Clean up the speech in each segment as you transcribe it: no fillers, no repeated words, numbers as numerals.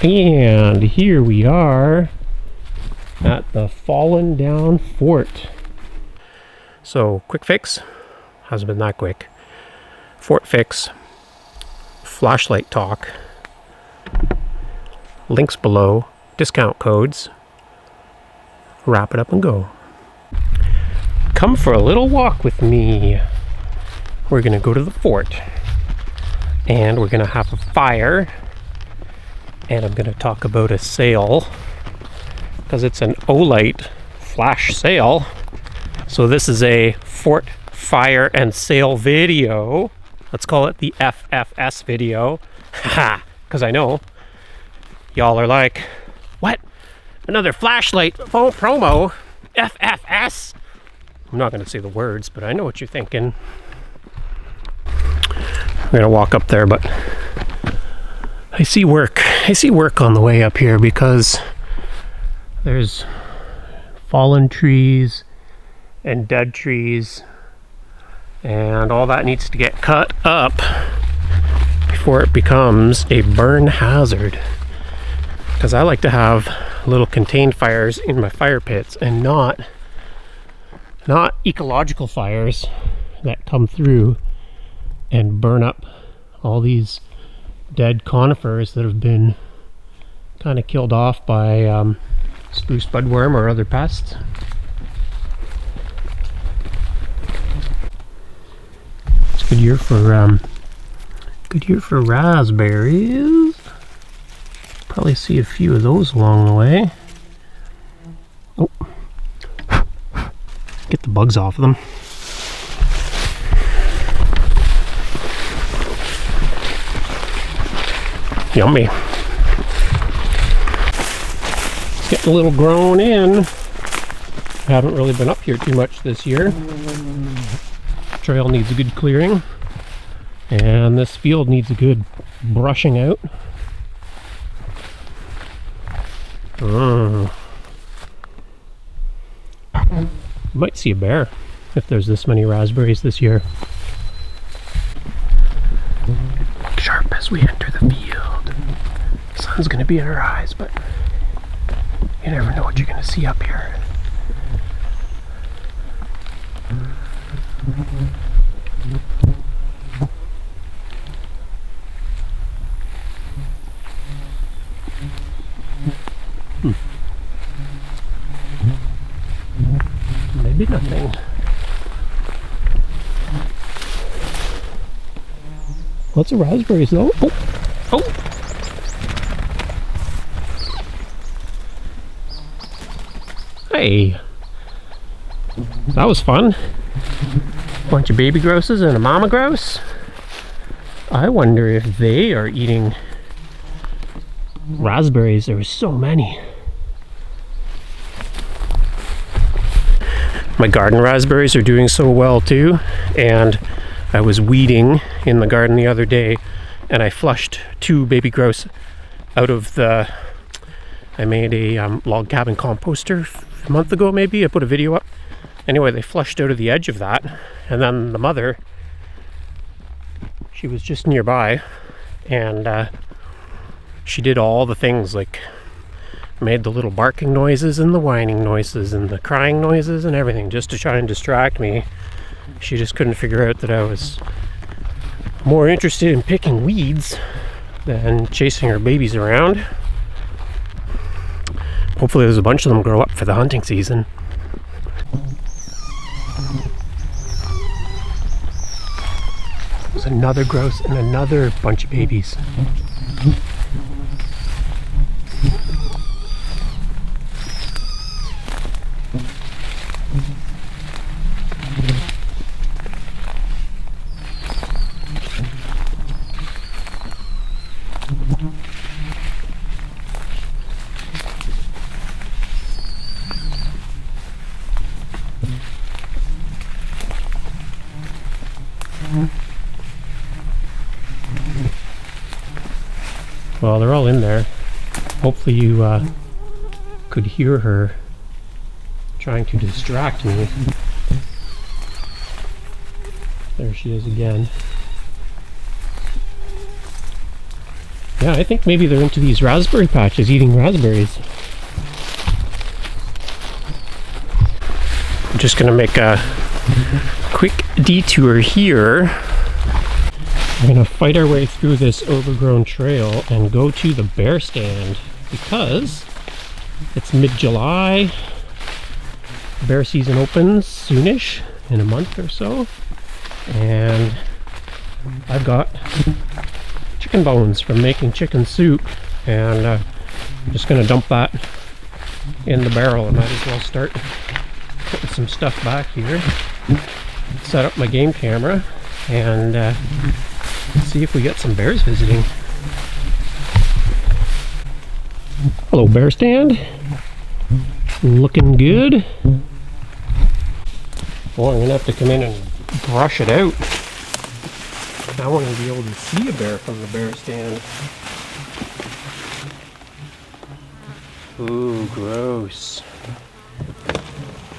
And here we are at the fallen down fort. So, quick fix. Hasn't been that quick. Fort fix. Flashlight talk. Links below. Discount codes. Wrap it up and go. Come for a little walk with me. We're gonna go to the fort. And we're gonna have a fire. And I'm gonna talk about a sale. Because it's an Olight flash sale. So this is a fort fire and sale video. Let's call it the FFS video. Haha, because I know y'all are like, what? Another flashlight phone promo? FFS? I'm not going to say the words, but I know what you're thinking. I'm going to walk up there, but I see work. I see work on the way up here because there's fallen trees and dead trees, and all that needs to get cut up before it becomes a burn hazard. Because I like to have little contained fires in my fire pits and not ecological fires that come through and burn up all these dead conifers that have been kind of killed off by spruce budworm or other pests. It's a good year for raspberries. Probably see a few of those along the way. Oh, get the bugs off of them. Yummy. Getting a little grown in. Haven't really been up here too much this year. Trail needs a good clearing, and this field needs a good brushing out. Might see a bear if there's this many raspberries this year. Sharp as we enter the field. The sun's gonna be in our eyes, but you never know what you're gonna see up here. Maybe nothing. Lots of raspberries though. Oh! Hey! That was fun. Bunch of baby grosses and a mama grouse. I wonder if they are eating raspberries. There were so many. My garden raspberries are doing so well too, and I was weeding in the garden the other day and I flushed 2 baby grouse out of the, I made a log cabin composter a month ago maybe. I put a video up. Anyway, they flushed out of the edge of that, and then the mother, she was just nearby, and she did all the things, like made the little barking noises and the whining noises and the crying noises and everything just to try and distract me. She just couldn't figure out that I was more interested in picking weeds than chasing her babies around. Hopefully there's a bunch of them grow up for the hunting season. There's another grouse and another bunch of babies. Well, they're all in there. Hopefully you could hear her trying to distract me. There she is again. Yeah, I think maybe they're into these raspberry patches, eating raspberries. I'm just gonna make a quick detour here. We're gonna fight our way through this overgrown trail and go to the bear stand because it's mid-July. Bear season opens soonish, in a month or so, and I've got chicken bones from making chicken soup, and I'm just gonna dump that in the barrel. I might as well start putting some stuff back here, set up my game camera, and see if we get some bears visiting. Hello, bear stand. Looking good. Boy, I'm gonna have to come in and brush it out. I want to be able to see a bear from the bear stand. Ooh, gross.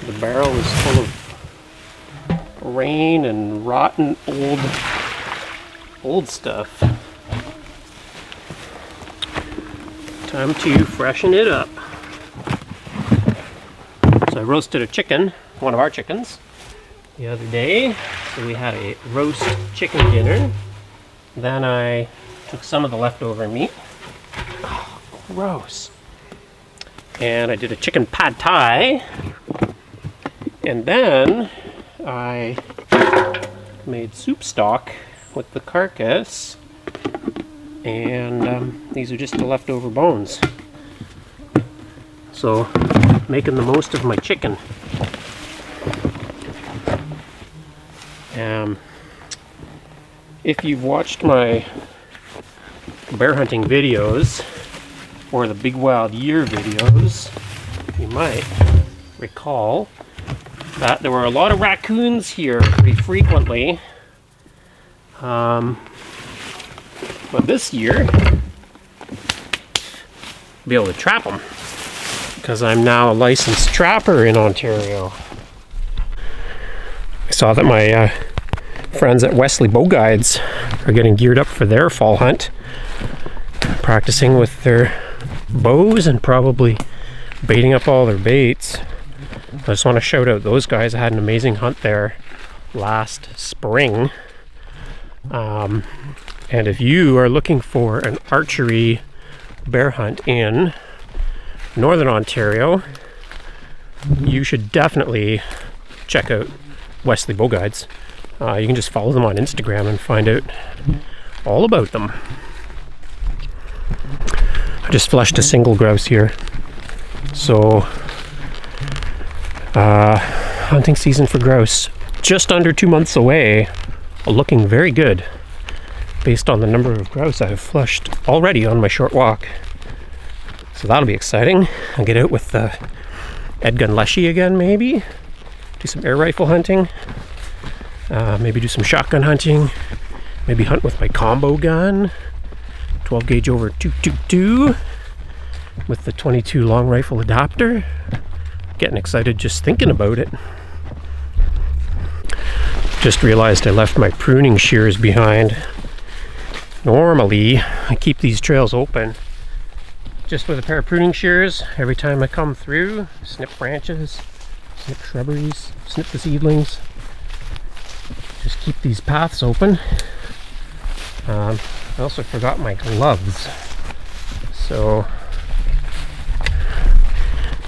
The barrel is full of rain and rotten old stuff. Time to freshen it up. So I roasted a chicken, one of our chickens, the other day. So we had a roast chicken dinner. Then I took some of the leftover meat. Oh, gross. And I did a chicken pad thai. And then I made soup stock with the carcass. And these are just the leftover bones. So, making the most of my chicken. If you've watched my bear hunting videos or the Big Wild Year videos, you might recall that there were a lot of raccoons here pretty frequently. But this year, I'll be able to trap them because I'm now a licensed trapper in Ontario. I saw that my friends at Wesley Bow Guides are getting geared up for their fall hunt, practicing with their bows and probably baiting up all their baits. I just want to shout out those guys. I had an amazing hunt there last spring. And if you are looking for an archery bear hunt in Northern Ontario, you should definitely check out Wesley Bow Guides. You can just follow them on Instagram and find out all about them. I just flushed a single grouse here. So, hunting season for grouse just under 2 months away, looking very good based on the number of grouse I've flushed already on my short walk. So that'll be exciting. I'll get out with the Ed Gun Leshy again, maybe. Do some air rifle hunting. Maybe do some shotgun hunting. Maybe hunt with my combo gun. 12 gauge over 222 with the 22 long rifle adapter. Getting excited just thinking about it. Just realized I left my pruning shears behind. Normally, I keep these trails open just with a pair of pruning shears every time I come through. Snip branches, snip shrubberies, snip the seedlings. Just keep these paths open. I also forgot my gloves. So,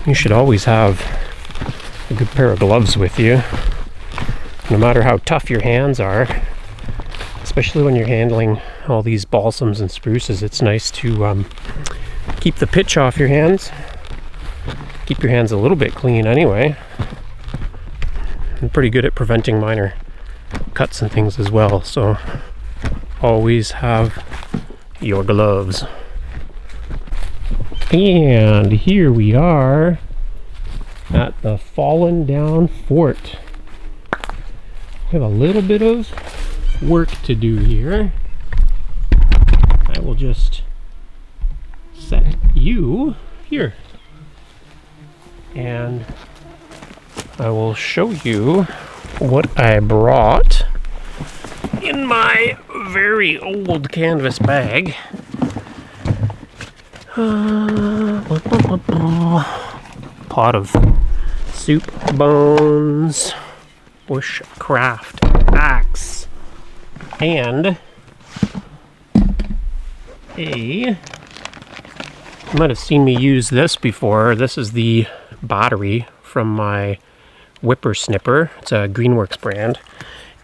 you should always have a good pair of gloves with you. No matter how tough your hands are, especially when you're handling all these balsams and spruces, it's nice to keep the pitch off your hands. Keep your hands a little bit clean anyway. I'm pretty good at preventing minor cuts and things as well, so always have your gloves. And here we are at the fallen down fort. We have a little bit of work to do here. I will just set you here and I will show you what I brought in my very old canvas bag. Pot of soup bones, bushcraft axe, and you might have seen me use this before. This is the battery from my Whippersnipper. It's a Greenworks brand,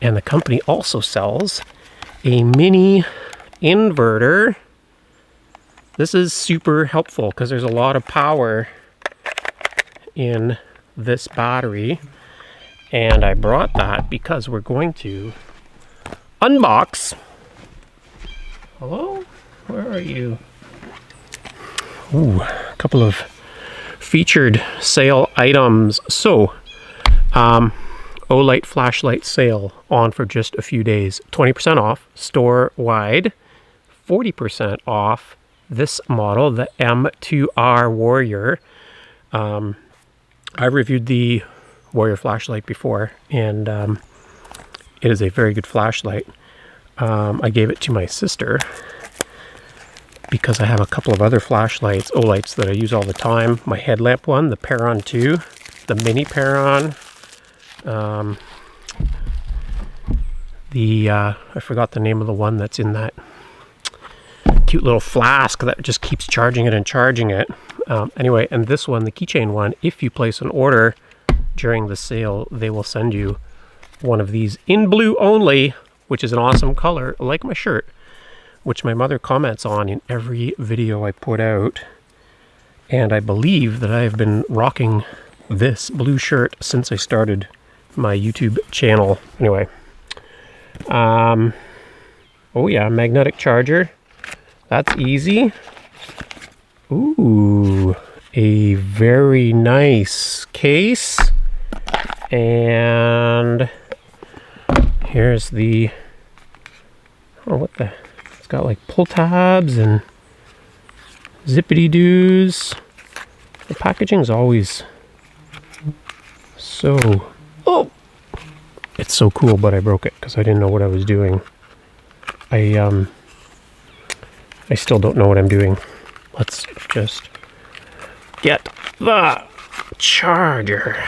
and the company also sells a mini inverter. This is super helpful because there's a lot of power in this battery, and I brought that because we're going to unbox. Hello? Where are you? Ooh, a couple of featured sale items. So, Olight flashlight sale on for just a few days. 20% off store-wide, 40% off this model, the M2R Warrior. I reviewed the Warrior flashlight before, and it is a very good flashlight. I gave it to my sister because I have a couple of other flashlights, Olights, that I use all the time. My headlamp one, the Paron 2, the mini Paron, I forgot the name of the one that's in that cute little flask that just keeps charging it and charging it. Anyway, and this one, the keychain one, if you place an order during the sale, they will send you one of these in blue only, which is an awesome color, like my shirt, which my mother comments on in every video I put out. And I believe that I have been rocking this blue shirt since I started my YouTube channel. Anyway, oh yeah, magnetic charger. That's easy. Ooh, a very nice case. And here's the, oh, what the, it's got like pull tabs and zippity-doos. The packaging's always so, oh, it's so cool, but I broke it because I didn't know what I was doing. I still don't know what I'm doing. Let's just get the charger.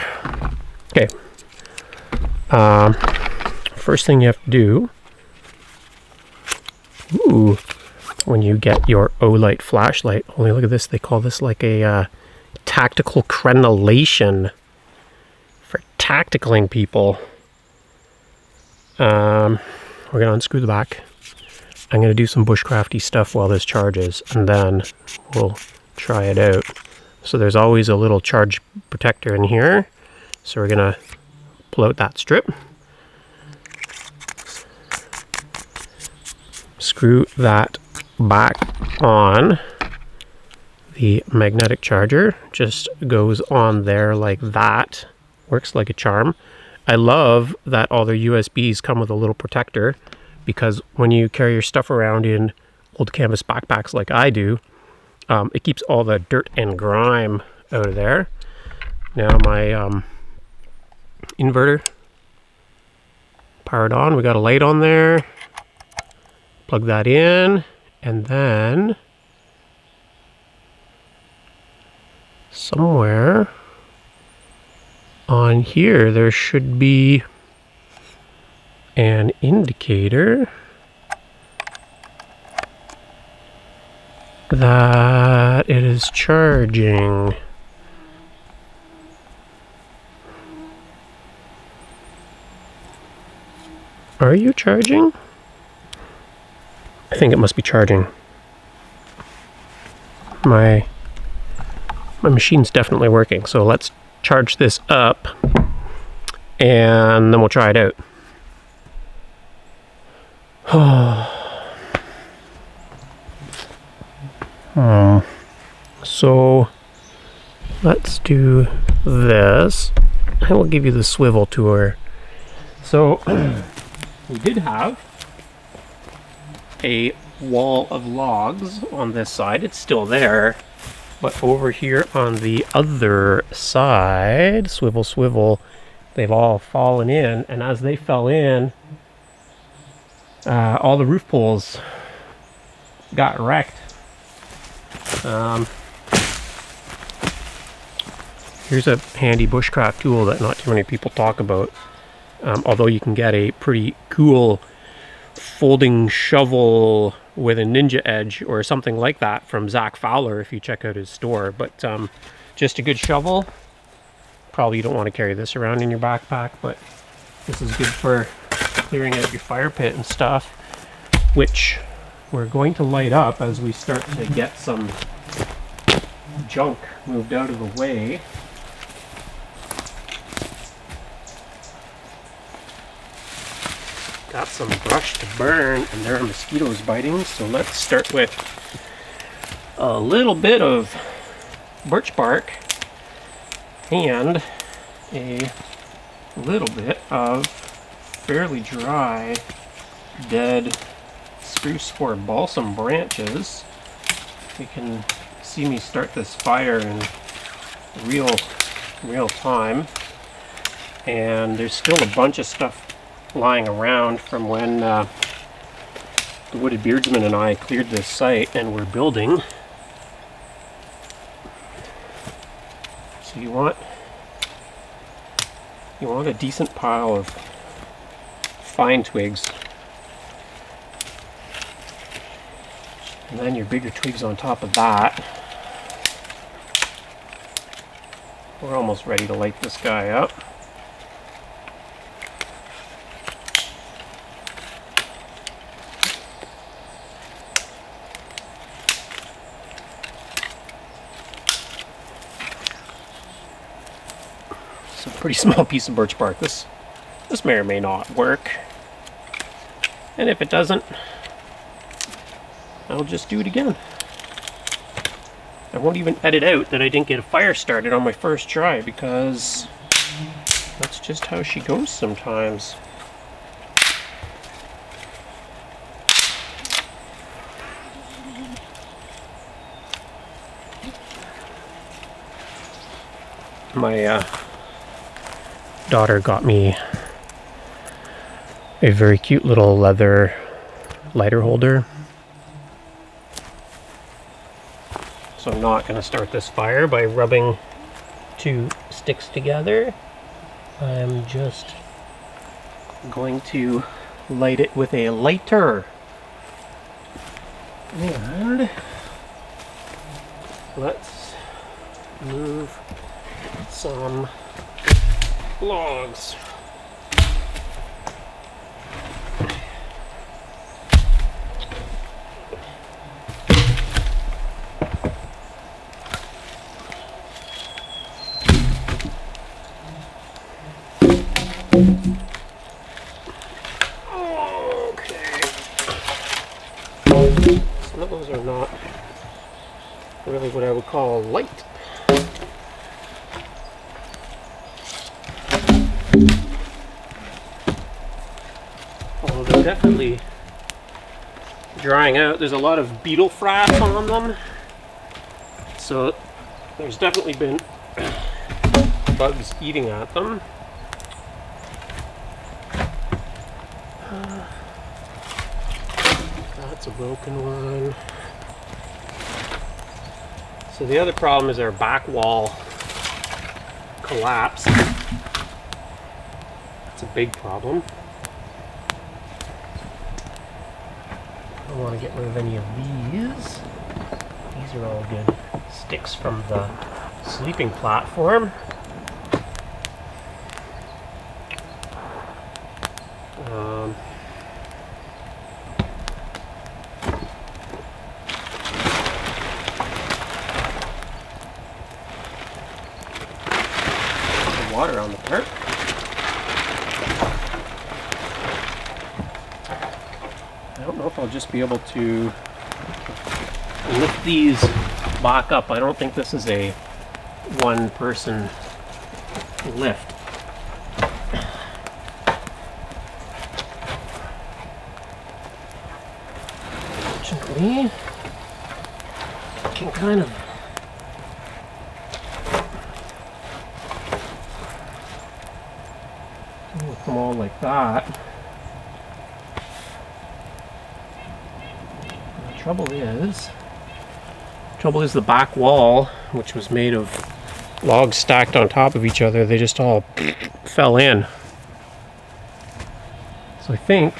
Okay. First thing you have to do, ooh, when you get your Olight flashlight, only look at this, they call this like a tactical crenellation for tacticaling people. We're gonna unscrew the back. I'm going to do some bushcrafty stuff while this charges, and then we'll try it out. So there's always a little charge protector in here. So we're going to pull out that strip. Screw that back on. The magnetic charger just goes on there like that. Works like a charm. I love that all their USBs come with a little protector, because when you carry your stuff around in old canvas backpacks like I do, it keeps all the dirt and grime out of there. Now my inverter powered on. We got a light on there. Plug that in, and then somewhere on here there should be an indicator that it is charging. Are you charging? I think it must be charging. My machine's definitely working, so let's charge this up and then we'll try it out. So let's do this. I will give you the swivel tour. So we did have a wall of logs on this side. It's still there, but over here on the other side, swivel, they've all fallen in, and as they fell in, all the roof poles got wrecked. Here's a handy bushcraft tool that not too many people talk about. Although you can get a pretty cool folding shovel with a ninja edge or something like that from Zach Fowler if you check out his store. But just a good shovel. Probably you don't want to carry this around in your backpack, but this is good for clearing out your fire pit and stuff, which we're going to light up as we start to get some junk moved out of the way. Got some brush to burn, and there are mosquitoes biting, so let's start with a little bit of birch bark and a little bit of fairly dry dead spruce or balsam branches. You can see me start this fire in real time, and there's still a bunch of stuff lying around from when the Wooded Beardsman and I cleared this site and we're building. So you want a decent pile of fine twigs, and then your bigger twigs on top of that. We're almost ready to light this guy up. It's a pretty small piece of birch bark. This may or may not work. And if it doesn't, I'll just do it again. I won't even edit out that I didn't get a fire started on my first try, because that's just how she goes sometimes. My daughter got me a very cute little leather lighter holder. So I'm not going to start this fire by rubbing two sticks together. I'm just going to light it with a lighter. And let's move some logs. Okay. Some of those are not really what I would call light. Although they're definitely drying out. There's a lot of beetle frass on them. So there's definitely been bugs eating at them. That's a broken one. So the other problem is our back wall collapsed. That's a big problem. I don't want to get rid of any of these. These are all good sticks from the sleeping platform. Water on the tarp. I don't know if I'll just be able to lift these back up. I don't think this is a one-person lift. Fortunately, I can kind of them all like that. The trouble is Trouble is the back wall, which was made of logs stacked on top of each other, they just all fell in. So I think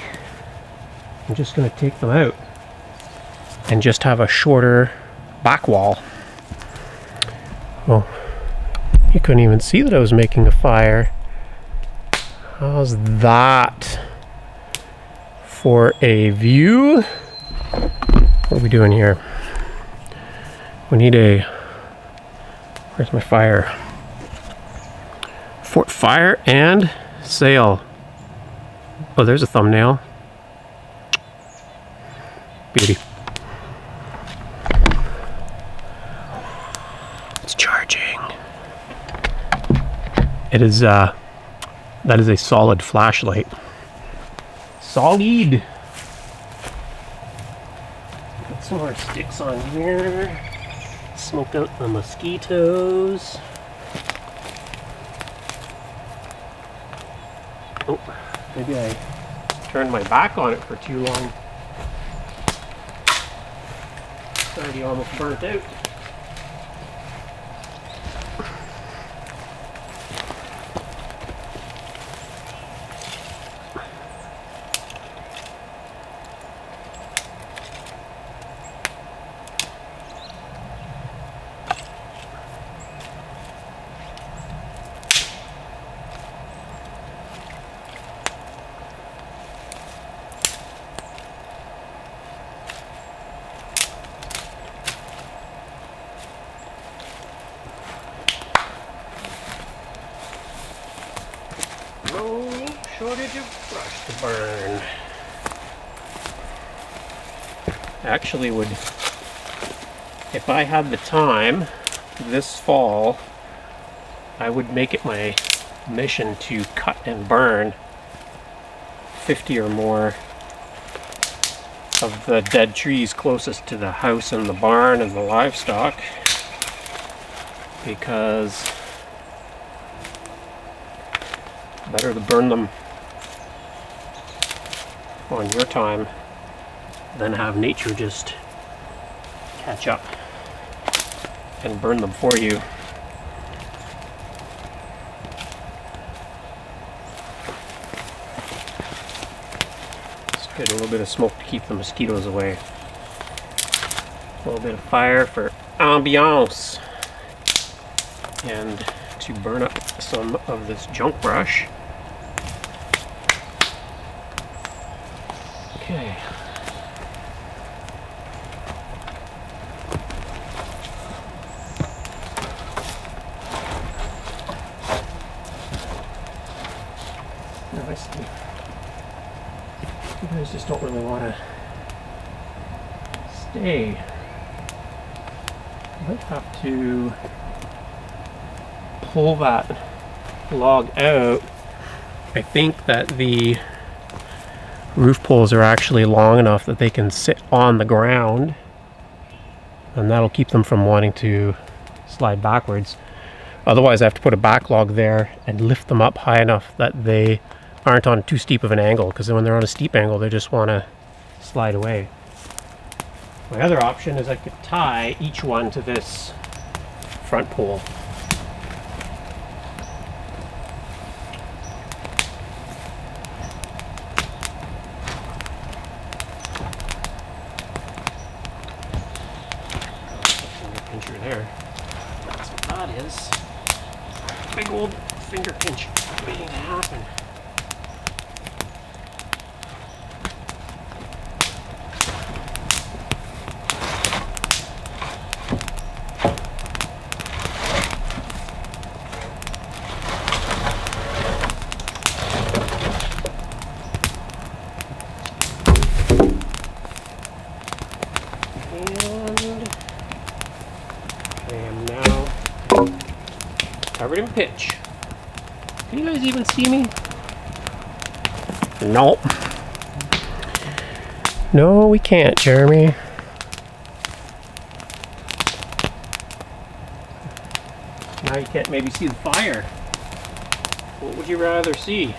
I'm just going to take them out and just have a shorter back wall. Oh, you couldn't even see that I was making a fire. How's that for a view? What are we doing here? We need a... Where's my fire? Fort fire and sail. Oh, there's a thumbnail. Beauty. It's charging. It is, that is a solid flashlight. Solid! Put some more sticks on here. Smoke out the mosquitoes. Oh, maybe I turned my back on it for too long. It's already almost burnt out. No shortage of brush to burn. Actually would, if I had the time this fall, I would make it my mission to cut and burn 50 or more of the dead trees closest to the house and the barn and the livestock, because better to burn them on your time than have nature just catch up and burn them for you. Just get a little bit of smoke to keep the mosquitoes away. A little bit of fire for ambiance, and to burn up some of this junk brush. Okay. Now I see. You guys just don't really want to stay. I might have to pull that log out. I think that the roof poles are actually long enough that they can sit on the ground, and that'll keep them from wanting to slide backwards. Otherwise I have to put a back log there and lift them up high enough that they aren't on too steep of an angle, because when they're on a steep angle they just want to slide away. My other option is I could tie each one to this front pole. Pincher there. That's what that is. Big old finger pinch waiting to happen. Covered in pitch. Can you guys even see me? Nope. No, we can't, Jeremy. Now you can't maybe see the fire. What would you rather see?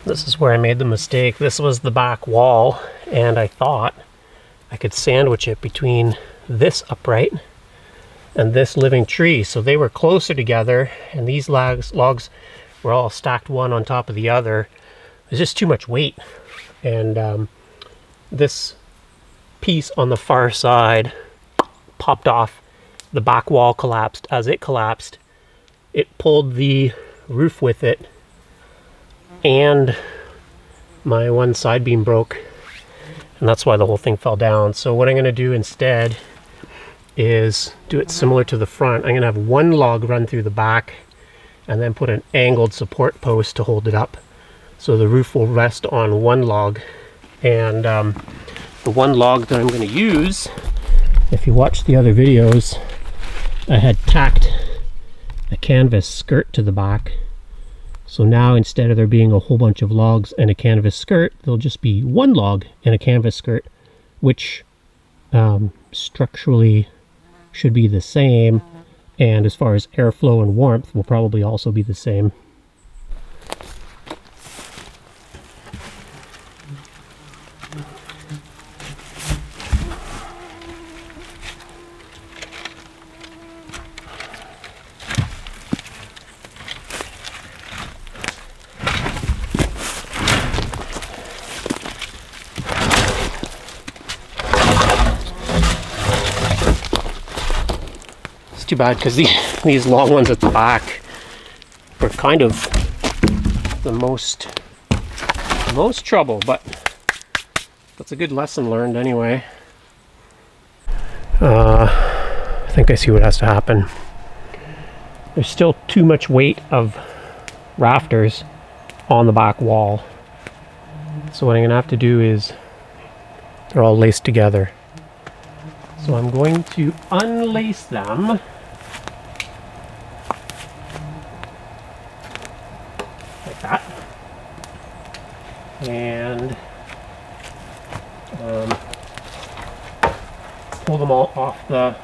This is where I made the mistake. This was the back wall, and I thought I could sandwich it between this upright and this living tree. So they were closer together, and these logs were all stacked one on top of the other. There's just too much weight. And this piece on the far side popped off. The back wall collapsed. As it collapsed, it pulled the roof with it, and my one side beam broke, and that's why the whole thing fell down. So what I'm going to do instead is do it similar to the front. I'm going to have one log run through the back and then put an angled support post to hold it up, so the roof will rest on one log. And the one log that I'm going to use, if you watch the other videos, I had tacked a canvas skirt to the back. So now, instead of there being a whole bunch of logs and a canvas skirt, there'll just be one log and a canvas skirt, which structurally should be the same, and as far as airflow and warmth will probably also be the same. Too bad, because these long ones at the back were kind of the most trouble, but that's a good lesson learned anyway. I think I see what has to happen. There's still too much weight of rafters on the back wall, so what I'm gonna have to do is, they're all laced together, so I'm going to unlace them like that, and pull them all off the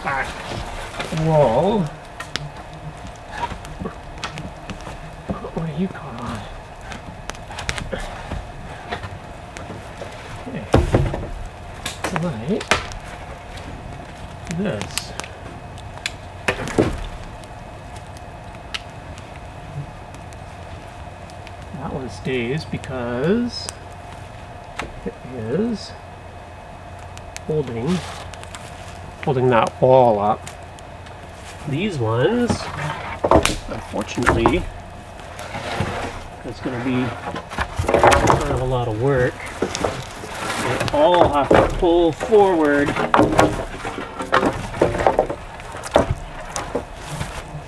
back wall. What are you caught on? Okay. Like this. That one stays because it is holding that wall up. These ones, unfortunately, it's going to be kind of a lot of work. They all have to pull forward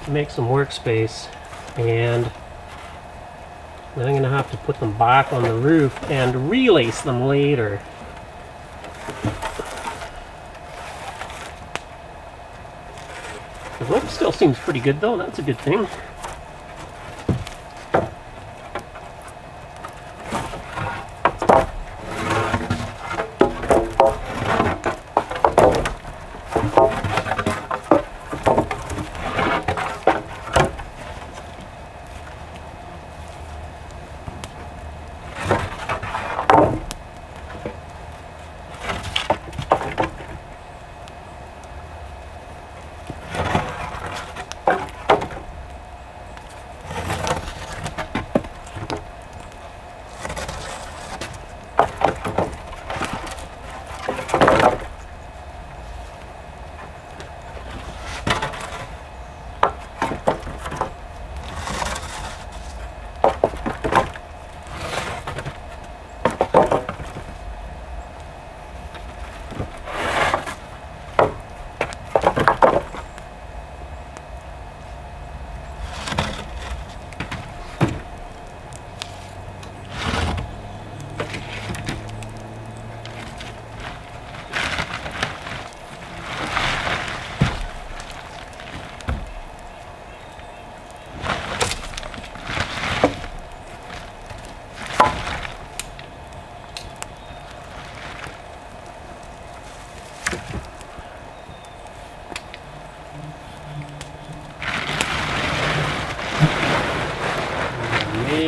to make some workspace, and then I'm going to have to put them back on the roof and relace them later. The rope still seems pretty good though, that's a good thing.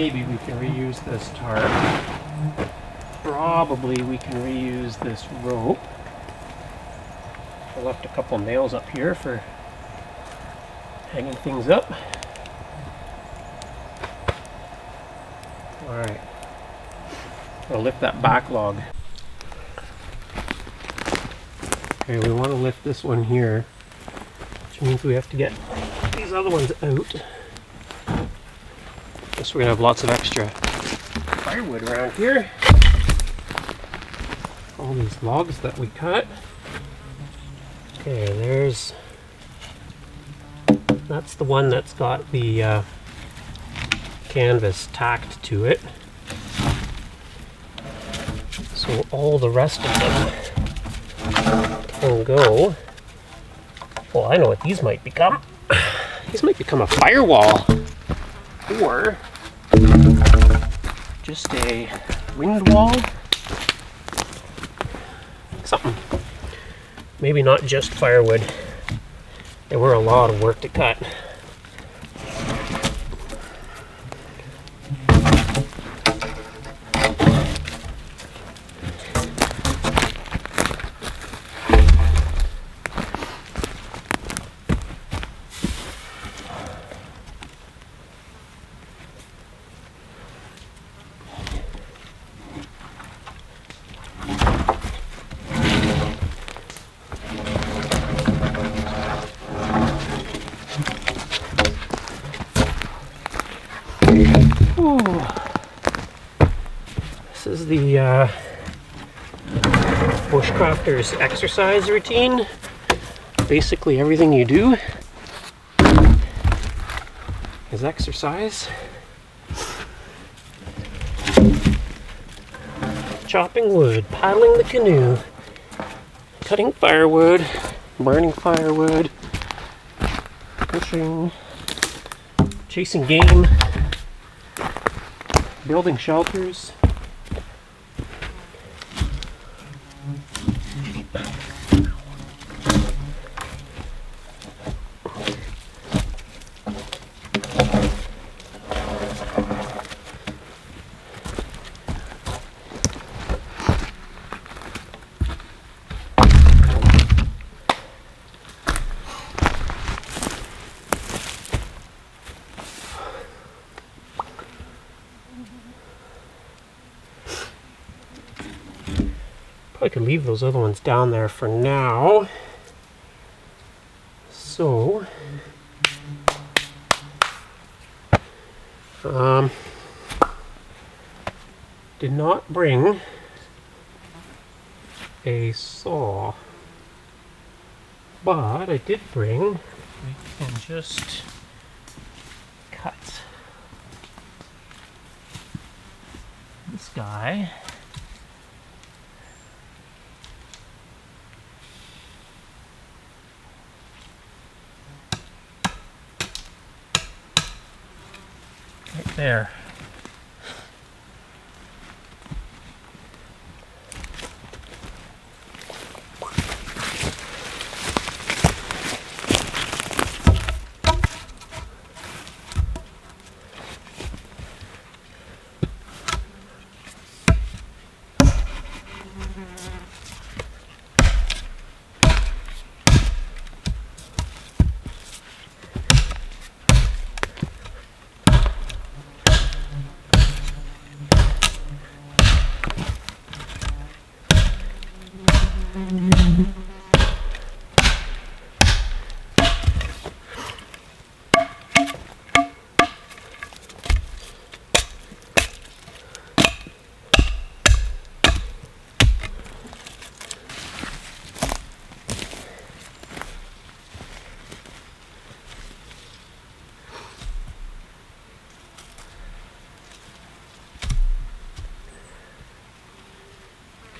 maybe we can reuse this tarp. Probably we can reuse this rope. I left a couple nails up here for hanging things up. Alright. I'll lift that back log. Okay, we want to lift this one here, which means we have to get these other ones out. Guess we're gonna have lots of extra firewood around here. All these logs that we cut. Okay, that's the one that's got the canvas tacked to it. So all the rest of them can go. Well, I know what these might become. These might become a firewall, or just a wind wall. Something. Maybe not just firewood. They were a lot of work to cut. This is the Bushcrafter's exercise routine. Basically everything you do is exercise. Chopping wood, paddling the canoe, cutting firewood, burning firewood, fishing, chasing game, building shelters. I could leave those other ones down there for now. So, did not bring a saw, but I did bring, we can just cut this guy. Right there.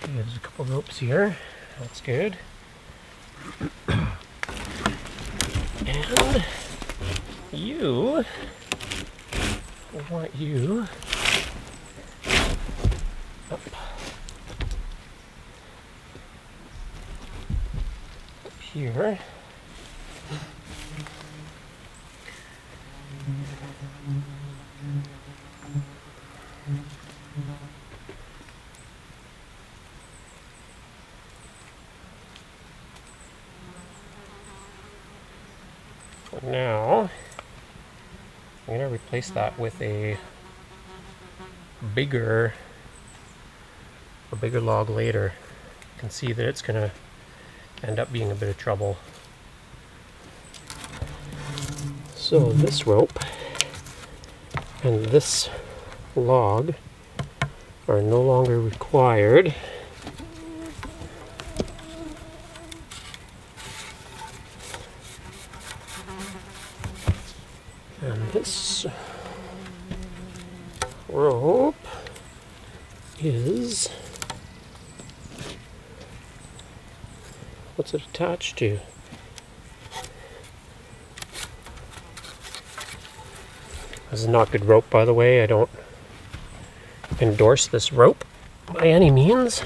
Okay, there's a couple ropes here. That's good. And you, I want you up here. replace that with a bigger log later. You can see that it's gonna end up being a bit of trouble. So this rope and this log are no longer required. And this rope is, what's it attached to? This is not good rope, by the way. I don't endorse this rope by any means.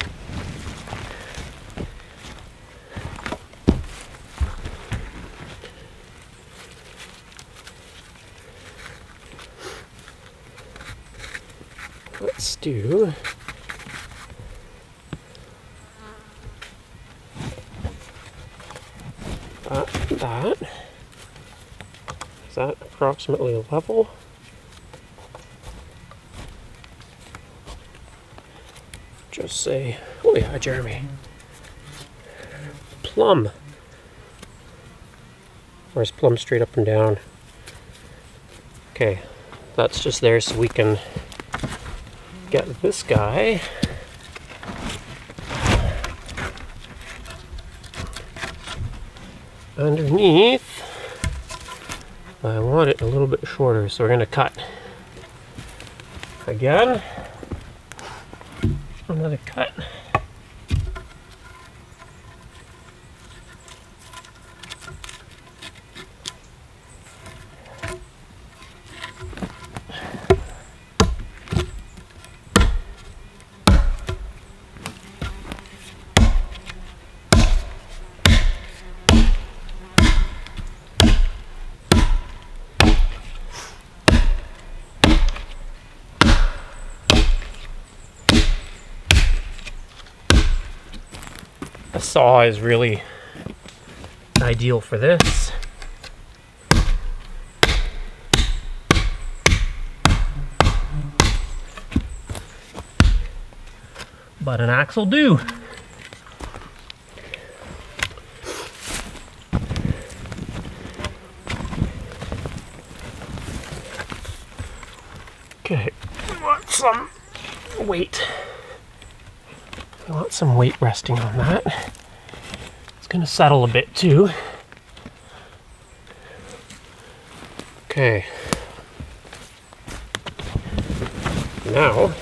Let's do that. Is that approximately level? Just say, oh yeah, Jeremy. Plumb. Or is plumb straight up and down? Okay, that's just there so we can get this guy underneath. I want it a little bit shorter, so we're going to cut again. Another cut. A saw is really ideal for this. But an axe will do. Okay, we want some weight. I want some weight resting on that. It's going to settle a bit too. Okay. Now,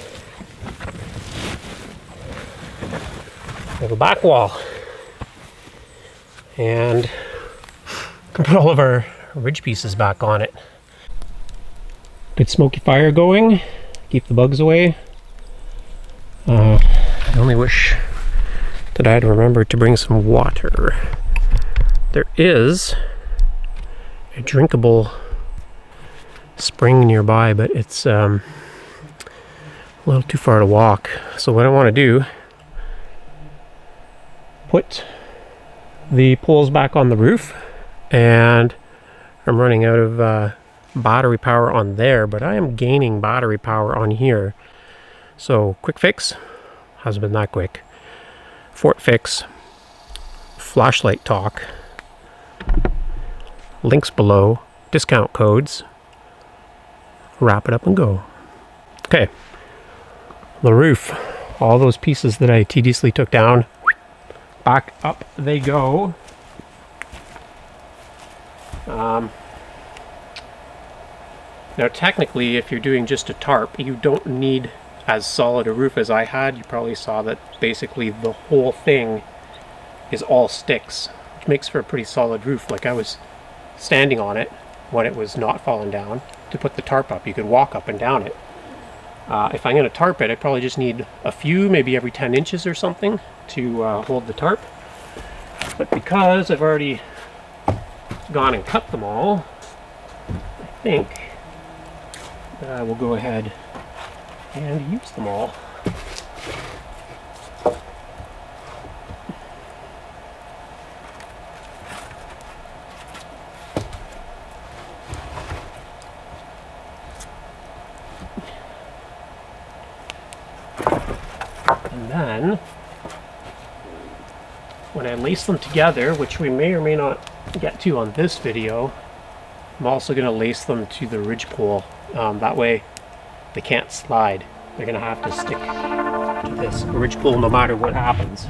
we have a back wall. And we can put all of our ridge pieces back on it. Good smoky fire going. Keep the bugs away. I only wish that I had remembered to bring some water. There is a drinkable spring nearby, but it's a little too far to walk. So what I want to do, put the poles back on the roof, and I'm running out of battery power on there, but I am gaining battery power on here. So quick fix, hasn't been that quick. Fort fix, flashlight talk, links below, discount codes, wrap it up and go. Okay, the roof, all those pieces that I tediously took down, back up they go. Now technically, if you're doing just a tarp, you don't need as solid a roof as I had. You probably saw that basically the whole thing is all sticks, which makes for a pretty solid roof. Like, I was standing on it when it was not falling down to put the tarp up. You could walk up and down it. If I'm going to tarp it, I probably just need a few, maybe every 10 inches or something to hold the tarp. But because I've already gone and cut them all, I think that I will go ahead and use them all. And then, when I lace them together, which we may or may not get to on this video, I'm also going to lace them to the ridgepole. That way they can't slide. They're going to have to stick to this ridgepole no matter what happens.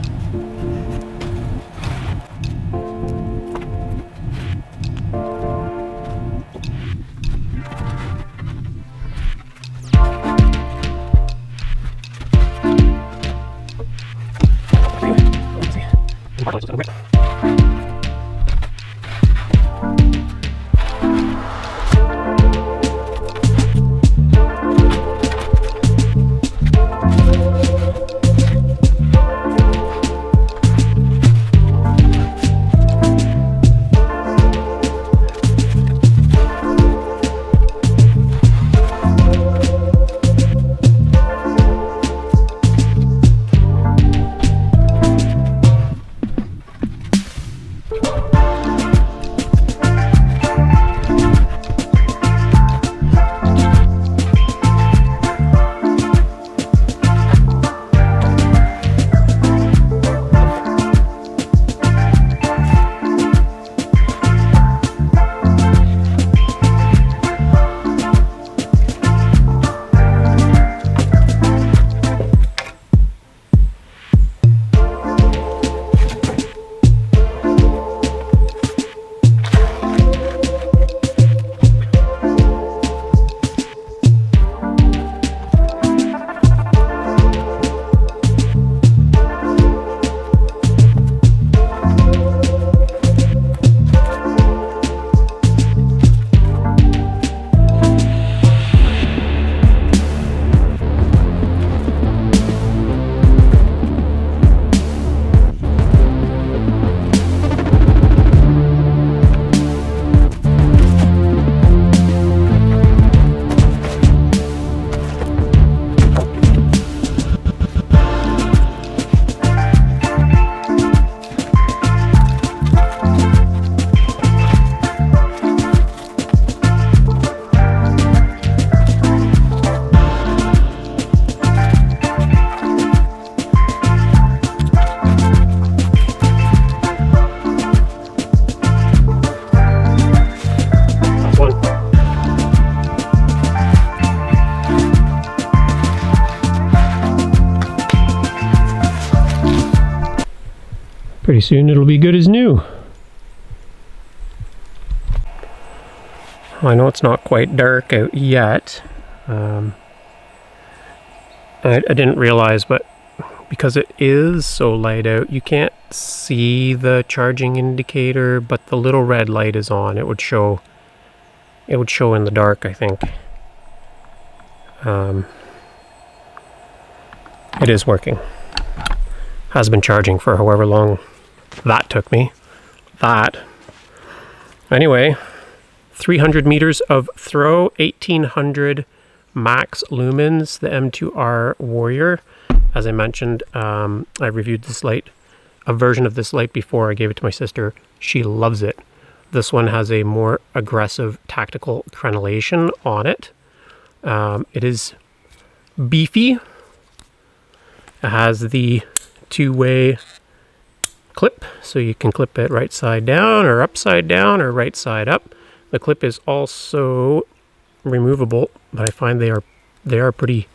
Pretty soon it'll be good as new. I know it's not quite dark out yet. I didn't realize, but because it is so light out, you can't see the charging indicator, but the little red light is on. It would show in the dark, I think. It is working. Has been charging for however long that took me. Anyway, 300 meters of throw, 1800 max lumens, the M2R Warrior. As I mentioned, I reviewed this light, a version of this light before. I gave it to my sister. She loves it. This one has a more aggressive tactical crenellation on it. It is beefy. It has the two-way clip, so you can clip it right side down or upside down or right side up. The clip is also removable, but I find they are pretty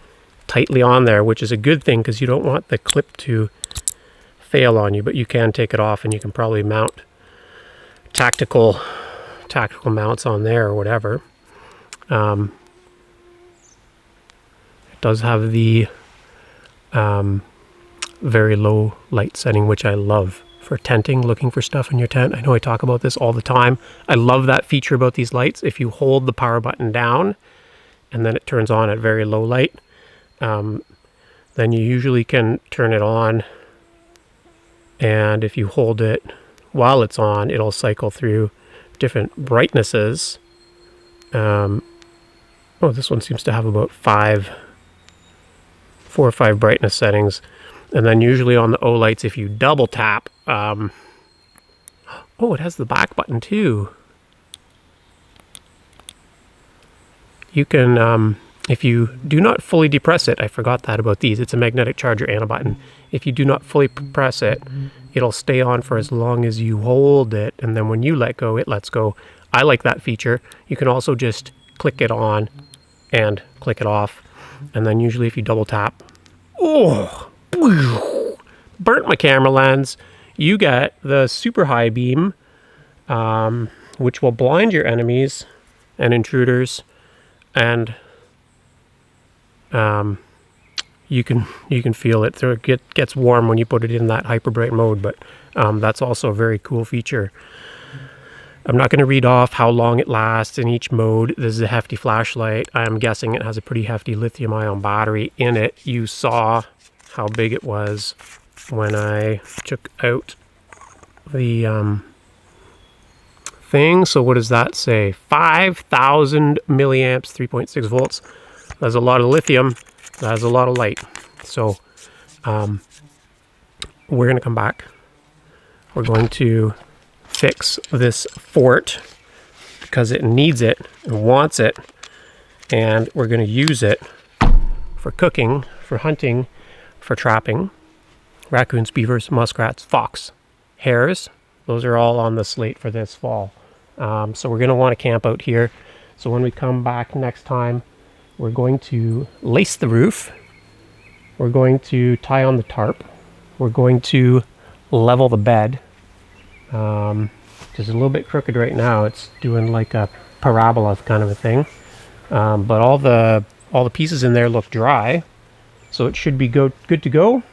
tightly on there, which is a good thing because you don't want the clip to fail on you, but you can take it off and you can probably mount tactical mounts on there or whatever. It does have the very low light setting, which I love for tenting, looking for stuff in your tent. I know I talk about this all the time. I love that feature about these lights. If you hold the power button down and then it turns on at very low light, then you usually can turn it on, and if you hold it while it's on, it'll cycle through different brightnesses. Oh, this one seems to have about 4 or 5 brightness settings. And then usually on the Olights, if you double tap, oh, it has the back button too. You can if you do not fully depress it, I forgot that about these. It's a magnetic charger and a button. If you do not fully press it, it'll stay on for as long as you hold it, and then when you let go, it lets go. I like that feature. You can also just click it on and click it off, and then usually if you double tap, oh, burnt my camera lens. You get the super high beam, which will blind your enemies and intruders, and you can feel it. So it gets warm when you put it in that hyper bright mode, but that's also a very cool feature. I'm not going to read off how long it lasts in each mode. This is a hefty flashlight. I'm guessing it has a pretty hefty lithium ion battery in it. You saw how big it was when I took out the thing. So what does that say? 5,000 milliamps, 3.6 volts. That's a lot of lithium. That's a lot of light. So we're going to come back. We're going to fix this fort because it needs it and wants it, and we're going to use it for cooking, for hunting, for trapping raccoons, beavers, muskrats, fox, hares. Those are all on the slate for this fall. So we're going to want to camp out here. So when we come back next time, we're going to lace the roof, we're going to tie on the tarp, we're going to level the bed, because it's a little bit crooked right now. It's doing like a parabola kind of a thing, but all the pieces in there look dry, so it should be good to go.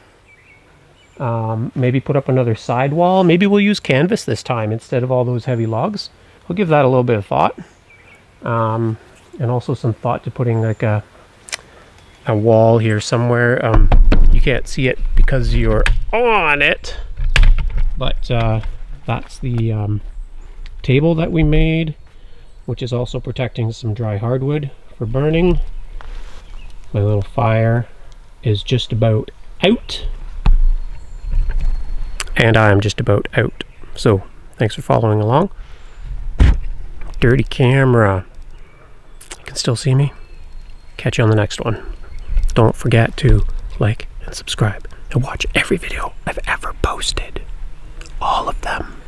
Maybe put up another side wall. Maybe we'll use canvas this time instead of all those heavy logs. We'll give that a little bit of thought, and also some thought to putting like a wall here somewhere. You can't see it because you're on it, but that's the table that we made, which is also protecting some dry hardwood for burning. My little fire is just about out, and I'm just about out. So thanks for following along. Dirty camera. You can still see me. Catch you on the next one. Don't forget to like and subscribe and watch every video I've ever posted. All of them.